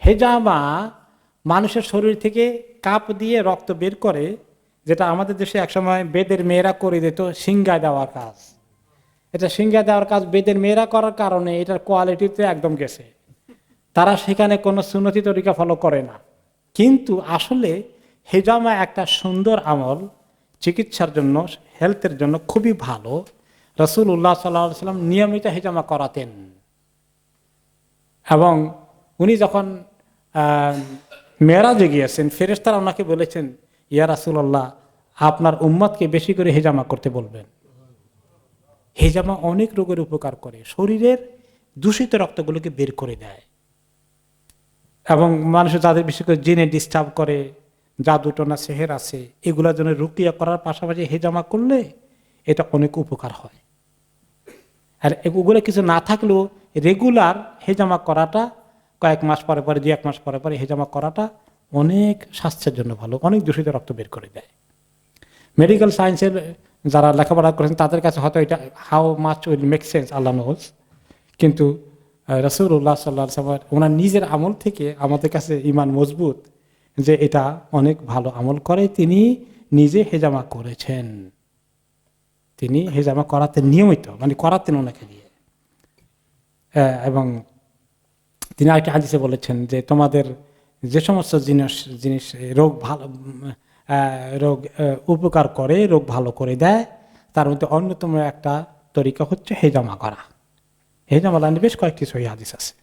হেজামা মানুষের শরীর থেকে কাপ দিয়ে রক্ত বের করে, যেটা আমাদের দেশে একসময় বেদের মেয়েরা করে দিত সিংগায় দেওয়ার কাজ। এটা সিংগায় দেওয়ার কাজ বেদের মেয়েরা করার কারণে এটার কোয়ালিটিতে একদম গেছে। তারা সেখানে কোনো সুন্নতি তরিকা ফলো করে না। কিন্তু আসলে হেজামা একটা সুন্দর আমল, চিকিৎসার জন্য, হেলথের জন্য খুবই ভালো। রাসূলুল্লাহ সাল্লাল্লাহু আলাইহি ওয়াসাল্লাম নিয়মিত হেজামা করাতেন। এবং উনি যখন মেরাজে গিয়েছেন, ফেরেশতারা ওনাকে বলেছেন, ইয়া রাসূলুল্লাহ, আপনার উম্মতকে বেশি করে হেজামা করতে বলবেন। হেজামা অনেক রোগের উপকার করে, শরীরের দূষিত রক্তগুলোকে বের করে দেয়। এবং মানুষের যাদের বিশেষ করে জিনে ডিস্টার্ব করে, জাদুটনা সেহের আছে, এগুলোর জন্য রুকিয়া করার পাশাপাশি হেজামা করলে এটা অনেক উপকার হয়। আর এগুলো কিছু না থাকলেও রেগুলার হেজামা করাটা, কয়েক মাস পরে পরে, 2-1 মাস পরে পরে হেজামা করাটা অনেক স্বাস্থ্যের জন্য ভালো, অনেক দূষিত রক্ত বের করে দেয়। মেডিকেল সায়েন্সের যারা লেখাপড়া করেছেন তাদের কাছে হয়তো এটা how much will make sense, Allah knows. কিন্তু রাসূলুল্লাহ সাল্লাল্লাহু আলাইহি ওয়াসাল্লাম ওনার নিজের আমল থেকে আমাদের কাছে ঈমান মজবুত যে এটা অনেক ভালো আমল করে। তিনি নিজে হেজামা করেছেন, তিনি হেজামা করাতেন নিয়মিত, মানে করাতেন ওনাকে দিয়ে। এবং তিনি আরেকটি হাদিসে বলেছেন যে তোমাদের যে সমস্ত জিনিস রোগ ভালো, রোগ উপকার করে, রোগ ভালো করে দেয়, তার মধ্যে অন্যতম একটা তরিকা হচ্ছে হেজামা করা। হেজামা লাইনে বেশ কয়েকটি সহিহ হাদিস আছে।